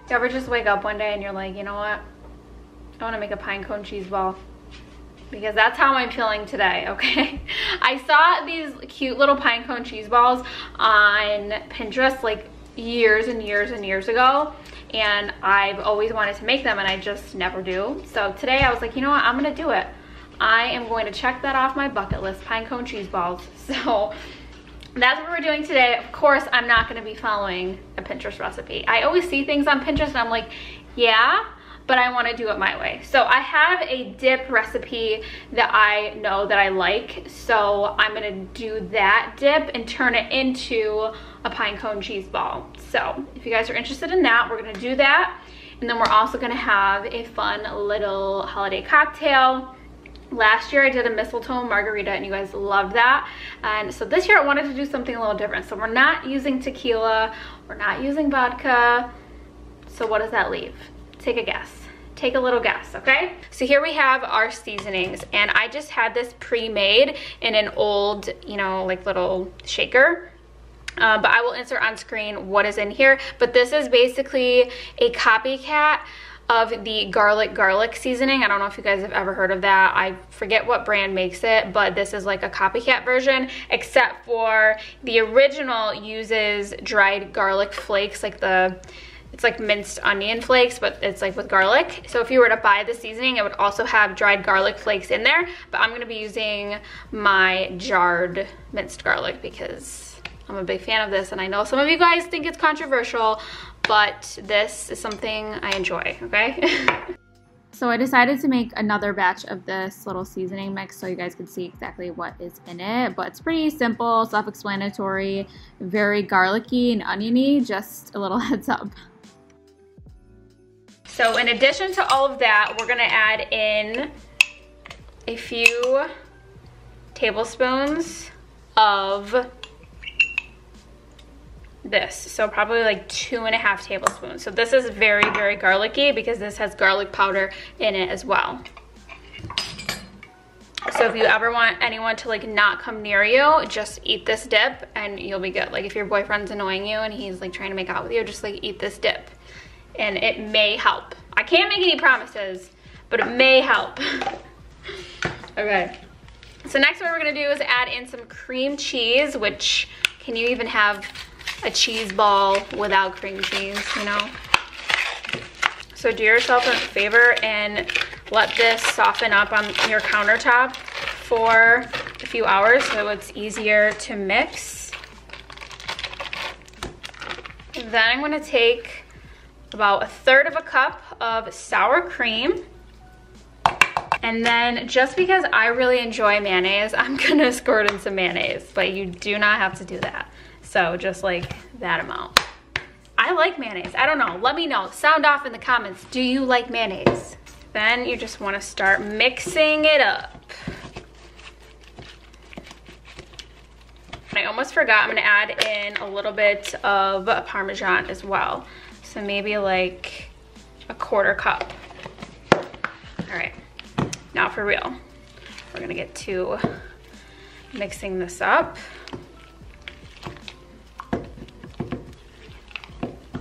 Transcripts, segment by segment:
You ever just wake up one day and you're like, you know what? I want to make a pinecone cheese ball. Because that's how I'm feeling today, okay? I saw these cute little pinecone cheese balls on Pinterest like years and years and years ago. And I've always wanted to make them and I just never do. So today I was like, you know what? I'm going to do it. I am going to check that off my bucket list, pinecone cheese balls. So that's what we're doing today. Of course, I'm not going to be following a Pinterest recipe. I always see things on Pinterest and I'm like, yeah, but I want to do it my way. So I have a dip recipe that I know that I like. So I'm going to do that dip and turn it into a pinecone cheese ball. So if you guys are interested in that, we're going to do that. And then we're also going to have a fun little holiday cocktail. Last year I did a Mistletoe Margarita and you guys loved that. And so this year I wanted to do something a little different. So we're not using tequila, we're not using vodka. So what does that leave? Take a guess. Take a little guess, okay? So here we have our seasonings and I just had this pre-made in an old, you know, like little shaker. But I will insert on screen what is in here. But this is basically a copycat of the garlic seasoning. I don't know if you guys have ever heard of that. I forget what brand makes it, but this is like a copycat version, except for the original uses dried garlic flakes, like it's like minced onion flakes, but it's like with garlic. So if you were to buy the seasoning, it would also have dried garlic flakes in there, but I'm gonna be using my jarred minced garlic because I'm a big fan of this, and I know some of you guys think it's controversial, but this is something I enjoy, okay? So I decided to make another batch of this little seasoning mix so you guys can see exactly what is in it, but it's pretty simple, self-explanatory, very garlicky and oniony, just a little heads up. So in addition to all of that, we're gonna add in a few tablespoons of this, so probably like 2.5 tablespoons. So this is very, very garlicky because this has garlic powder in it as well. So if you ever want anyone to like not come near you, just eat this dip and you'll be good. Like if your boyfriend's annoying you and he's like trying to make out with you, just like eat this dip and it may help. I can't make any promises, but it may help. Okay, so next what we're gonna do is add in some cream cheese, which can you even have a cheese ball without cream cheese, you know? So do yourself a favor and let this soften up on your countertop for a few hours so it's easier to mix. And then I'm gonna take about 1/3 cup of sour cream. And then just because I really enjoy mayonnaise, I'm gonna squirt in some mayonnaise, but you do not have to do that. So just like that amount. I like mayonnaise. I don't know. Let me know. Sound off in the comments. Do you like mayonnaise? Then you just want to start mixing it up. I almost forgot. I'm going to add in a little bit of Parmesan as well. So maybe like 1/4 cup. All right. Now for real. We're going to get to mixing this up.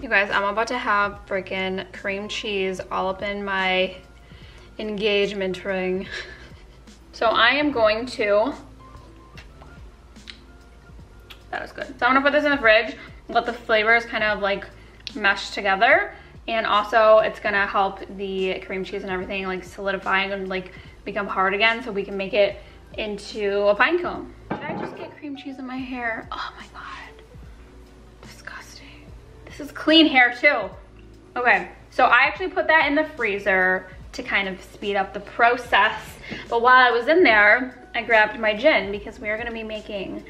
You guys, I'm about to have freaking cream cheese all up in my engagement ring. So I am going to, that was good. So I'm gonna put this in the fridge, let the flavors kind of like mesh together. And also it's gonna help the cream cheese and everything like solidify and like become hard again so we can make it into a pine cone. Did I just get cream cheese in my hair? Oh my God. This is clean hair too. Okay, so I actually put that in the freezer to kind of speed up the process. But while I was in there, I grabbed my gin because we are gonna be making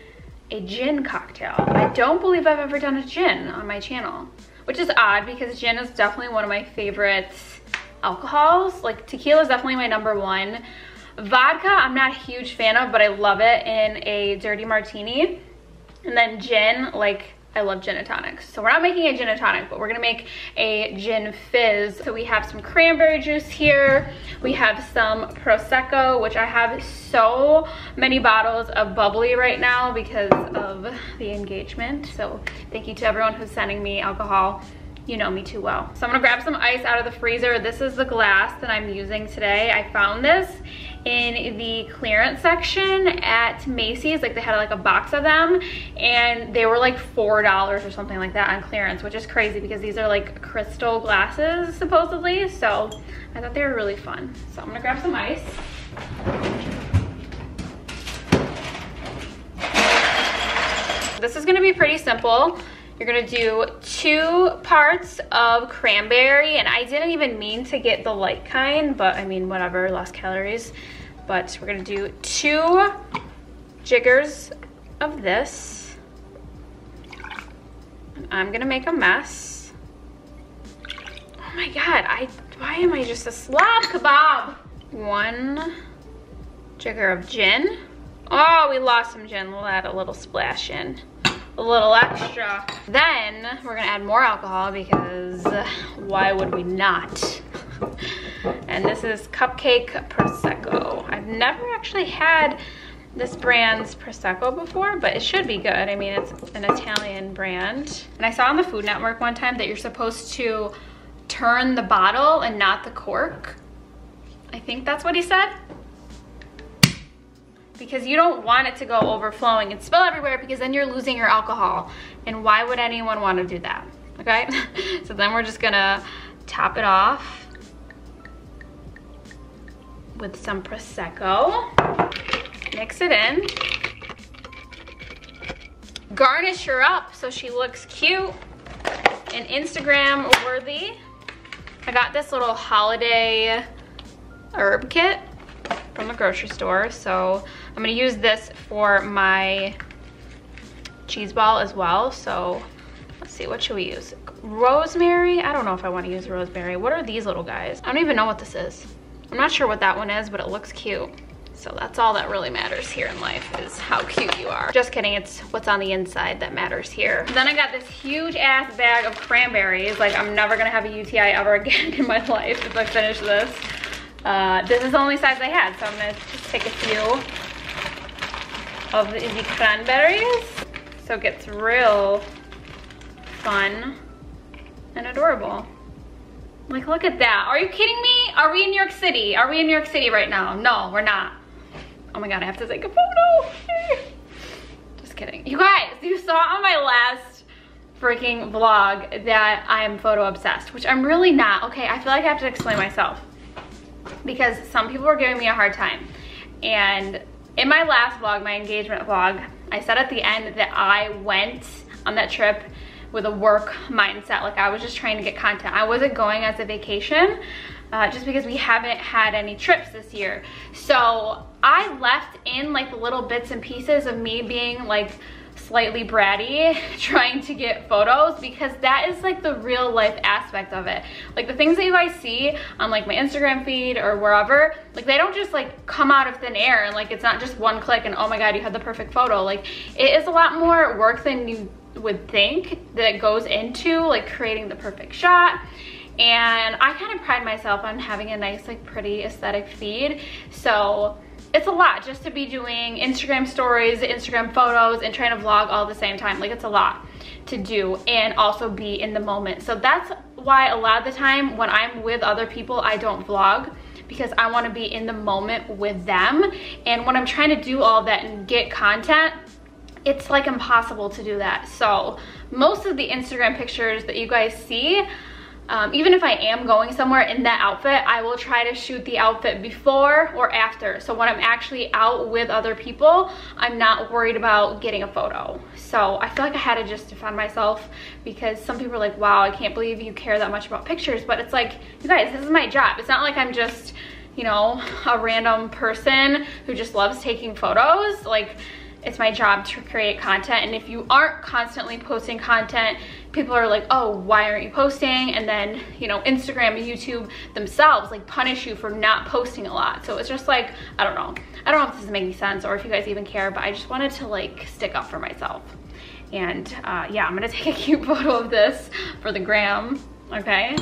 a gin cocktail. I don't believe I've ever done a gin on my channel, which is odd because gin is definitely one of my favorite alcohols. Like tequila is definitely my #1. Vodka, I'm not a huge fan of, but I love it in a dirty martini. And then gin, like, I love gin and tonics. So we're not making a gin and tonic, but we're gonna make a gin fizz. So we have some cranberry juice here. We have some Prosecco, which I have so many bottles of bubbly right now because of the engagement. So thank you to everyone who's sending me alcohol you know me too well. So I'm gonna grab some ice out of the freezer. This is the glass that I'm using today. I found this in the clearance section at Macy's. Like they had like a box of them and they were like $4 or something like that on clearance, which is crazy because these are like crystal glasses supposedly. So I thought they were really fun. So I'm gonna grab some ice. This is gonna be pretty simple. You're gonna do 2 parts of cranberry, and I didn't even mean to get the light kind, but I mean, whatever, less calories. But we're gonna do 2 jiggers of this. And I'm gonna make a mess. Oh my God, why am I just a slob kebab? 1 jigger of gin. Oh, we lost some gin. We'll add a little splash in. A little extra. Then we're gonna add more alcohol because why would we not? And this is Cupcake Prosecco. I've never actually had this brand's Prosecco before, but it should be good. I mean, it's an Italian brand. And I saw on the Food Network one time that you're supposed to turn the bottle and not the cork. I think that's what he said. Because you don't want it to go overflowing and spill everywhere, because then you're losing your alcohol. And why would anyone want to do that? Okay? So then we're just gonna top it off with some Prosecco. Mix it in. Garnish her up so she looks cute and Instagram worthy. I got this little holiday herb kit from the grocery store, so I'm gonna use this for my cheese ball as well. So let's see, what should we use? Rosemary? I don't know if I want to use rosemary. What are these little guys? I don't even know what this is. I'm not sure what that one is, but it looks cute. So that's all that really matters here in life, is how cute you are. Just kidding, it's what's on the inside that matters here. Then I got this huge ass bag of cranberries. Like, I'm never gonna have a UTI ever again in my life if I finish this. This is the only size I had, so I'm gonna just take a few of the cranberries. So it gets real fun and adorable. Like, look at that. Are you kidding me? Are we in New York City? Are we in New York City right now? No, we're not. Oh my God, I have to take a photo. Just kidding. You guys, you saw on my last freaking vlog that I'm photo obsessed, which I'm really not. Okay, I feel like I have to explain myself, because some people were giving me a hard time. And in my last vlog, my engagement vlog, I said at the end that I went on that trip with a work mindset. Like, I was just trying to get content. I wasn't going as a vacation, just because we haven't had any trips this year. So I left in like the little bits and pieces of me being like slightly bratty, trying to get photos, because that is like the real life aspect of it. Like, the things that you guys see on like my Instagram feed or wherever, like, they don't just like come out of thin air, and like, it's not just one click and oh my God, you had the perfect photo. Like, it is a lot more work than you would think that goes into like creating the perfect shot. And I kind of pride myself on having a nice, like, pretty aesthetic feed. So it's a lot just to be doing Instagram stories, Instagram photos, and trying to vlog all at the same time. Like, it's a lot to do and also be in the moment. So that's why a lot of the time when I'm with other people, I don't vlog, because I want to be in the moment with them. And when I'm trying to do all that and get content, it's like impossible to do that. So most of the Instagram pictures that you guys see, even if I am going somewhere in that outfit, I will try to shoot the outfit before or after. So when I'm actually out with other people, I'm not worried about getting a photo. So I feel like I had to just defend myself, because some people are like, wow, I can't believe you care that much about pictures. But it's like, you guys, this is my job. It's not like I'm just, you know, a random person who just loves taking photos. Like, it's my job to create content. And if you aren't constantly posting content, people are like, oh, why aren't you posting? And then, you know, Instagram and YouTube themselves like punish you for not posting a lot. So it's just like, I don't know if this is making sense or if you guys even care, but I just wanted to like stick up for myself. And yeah, I'm gonna take a cute photo of this for the gram, okay?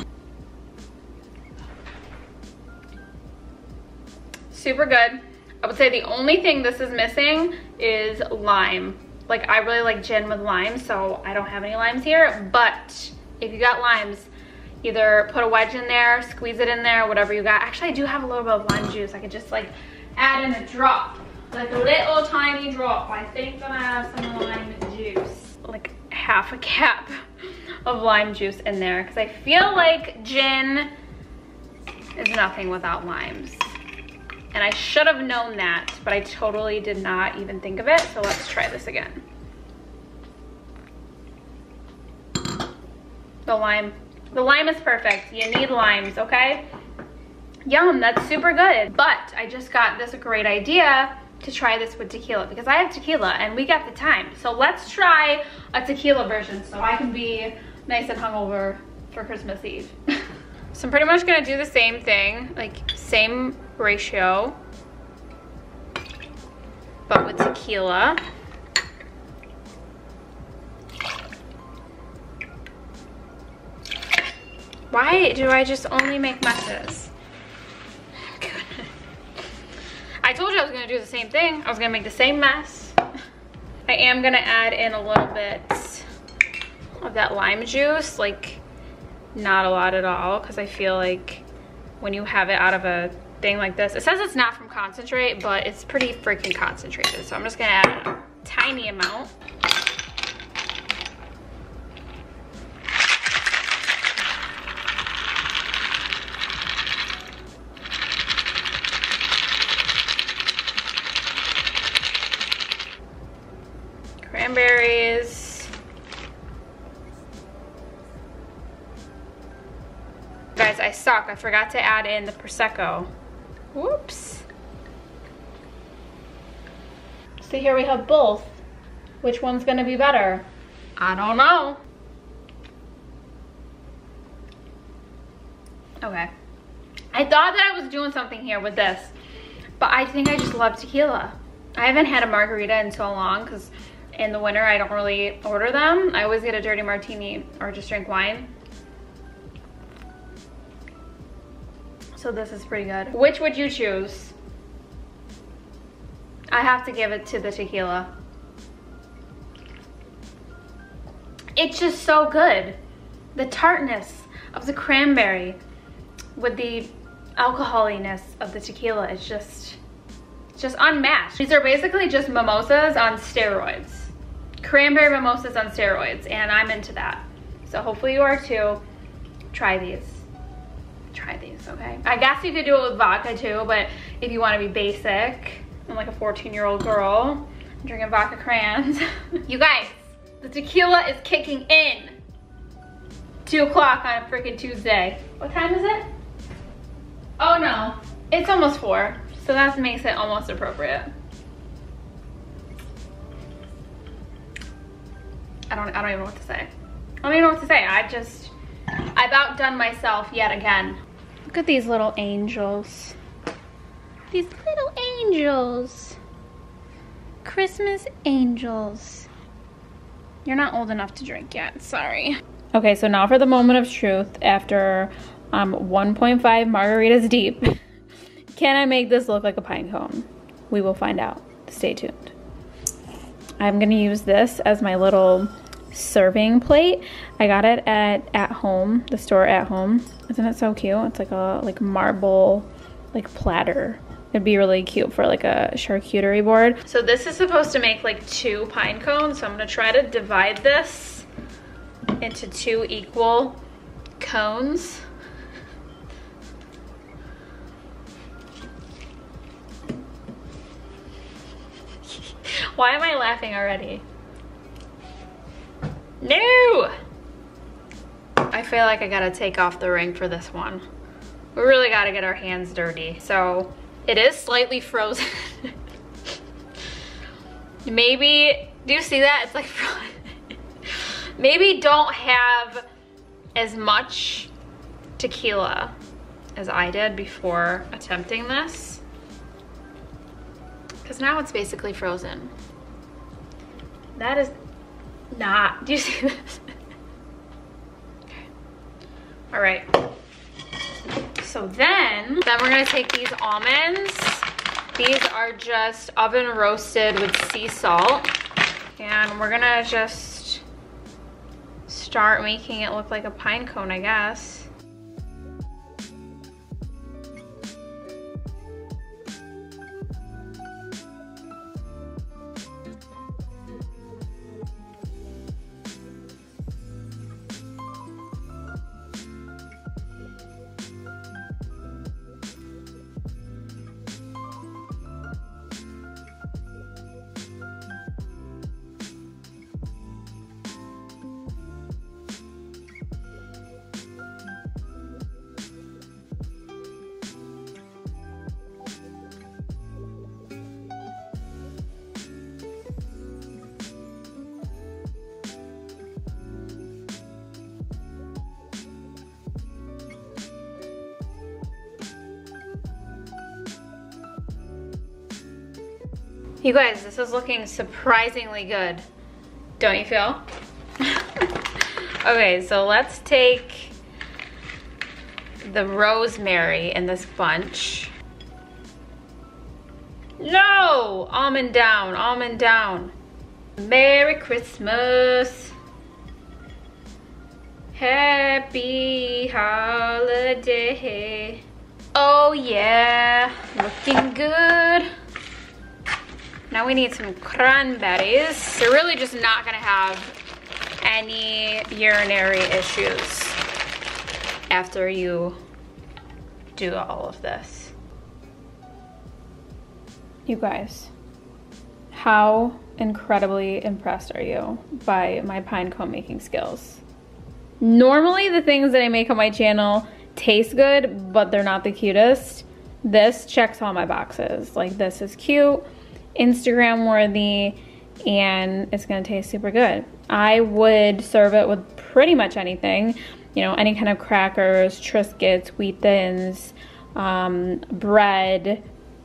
Super good. I would say the only thing this is missing is lime. Like, I really like gin with lime, so I don't have any limes here, but if you got limes, either put a wedge in there, squeeze it in there, whatever you got. Actually, I do have a little bit of lime juice. I could just like add in a drop, like a little tiny drop. I think that I have some lime juice, like half a cap of lime juice in there, because I feel like gin is nothing without limes. And I should have known that, but I totally did not even think of it. So let's try this again. The lime is perfect. You need limes, okay? Yum, that's super good. But I just got this great idea to try this with tequila, because I have tequila and we got the time. So let's try a tequila version so I can be nice and hungover for Christmas Eve. So I'm pretty much gonna do the same thing, like same ratio, but with tequila. Why do I just only make messes? I told you I was gonna do the same thing. I was gonna make the same mess. I am gonna add in a little bit of that lime juice, like not a lot at all, because I feel like when you have it out of a thing like this, it says it's not from concentrate, but it's pretty freaking concentrated. So I'm just gonna add a tiny amount. Cranberries. Guys, I suck. I forgot to add in the Prosecco. Whoops. So here we have both. Which one's gonna be better? I don't know. Okay. I thought that I was doing something here with this, but I think I just love tequila. I haven't had a margarita in so long, because in the winter I don't really order them. I always get a dirty martini or just drink wine. So this is pretty good. Which would you choose? I have to give it to the tequila. It's just so good. The tartness of the cranberry with the alcoholiness of the tequila is just unmatched. These are basically just mimosas on steroids. Cranberry mimosas on steroids, and I'm into that. So hopefully you are too. Try these. Try these, okay? I guess you could do it with vodka too, but if you want to be basic and like a 14-year-old girl drinking vodka crayons. You guys, the tequila is kicking in. 2 o'clock on a freaking Tuesday. What time is it? Oh no, it's almost 4, so that makes it almost appropriate. I don't even know what to say. I don't even know what to say. I've outdone myself yet again. Look at these little angels. These little angels. Christmas angels. You're not old enough to drink yet, sorry. Okay, so now for the moment of truth. After 1.5 margaritas deep, can I make this look like a pine cone? We will find out. Stay tuned. I'm gonna use this as my little serving plate. I got it at home, the store At Home. Isn't it so cute? It's like a marble platter. It'd be really cute for like a charcuterie board. So this is supposed to make like 2 pine cones. So I'm gonna try to divide this into 2 equal cones. Why am I laughing already? No! I feel like I gotta take off the ring for this one. We really gotta get our hands dirty. So it is slightly frozen. Maybe, do you see that? It's like frozen. Maybe don't have as much tequila as I did before attempting this, because now it's basically frozen. That is not, do you see this? Okay. All right. So then we're gonna take these almonds. These are just oven roasted with sea salt. And we're gonna just start making it look like a pine cone, I guess. You guys, this is looking surprisingly good. Don't you feel? Okay, so let's take the rosemary in this bunch. No! Almond down, almond down. Merry Christmas. Happy holiday. Oh yeah, looking good. Now we need some cranberries. You're really just not gonna have any urinary issues after you do all of this. You guys, how incredibly impressed are you by my pinecone making skills? Normally the things that I make on my channel taste good, but they're not the cutest. This checks all my boxes. Like, this is cute, Instagram worthy, and it's gonna taste super good. I would serve it with pretty much anything, you know, any kind of crackers, Triscuits, Wheat Thins, bread,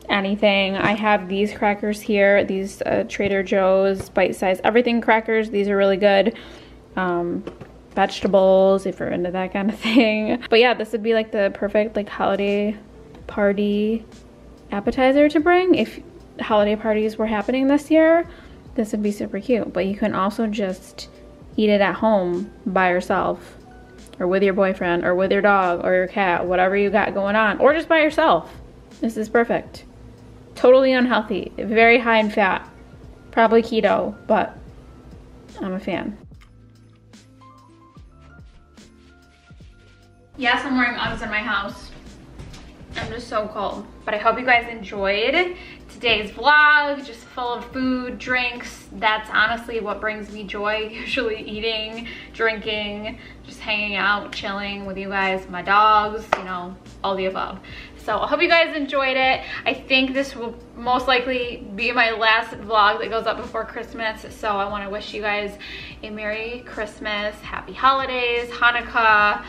anything. I have these crackers here, these Trader Joe's bite-sized everything crackers. These are really good. Vegetables, if you're into that kind of thing. But yeah, this would be like the perfect like holiday party appetizer to bring. If holiday parties were happening this year, this would be super cute. But you can also just eat it at home by yourself, or with your boyfriend, or with your dog, or your cat, whatever you got going on, or just by yourself. This is perfect. Totally unhealthy, very high in fat, probably keto, but I'm a fan. Yes, I'm wearing Uggs in my house. I'm just so cold. But I hope you guys enjoyed today's vlog, just full of food, drinks. That's honestly what brings me joy, usually eating, drinking, just hanging out, chilling with you guys, my dogs, you know, all the above. So I hope you guys enjoyed it. I think this will most likely be my last vlog that goes up before Christmas. So I want to wish you guys a Merry Christmas, Happy Holidays, Hanukkah,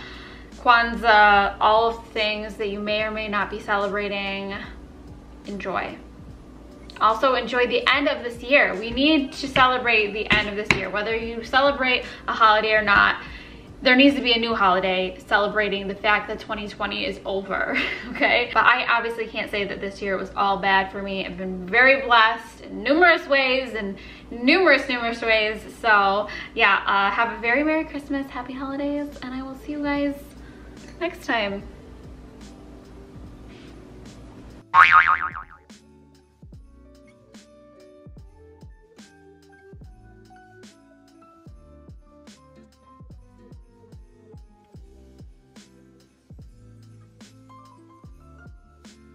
Kwanzaa, all of the things that you may or may not be celebrating. Enjoy. Also enjoy the end of this year. We need to celebrate the end of this year. Whether you celebrate a holiday or not, there needs to be a new holiday celebrating the fact that 2020 is over, okay? But I obviously can't say that this year was all bad for me. I've been very blessed in numerous ways, and numerous ways. So yeah, have a very Merry Christmas, Happy Holidays, and I will see you guys next time.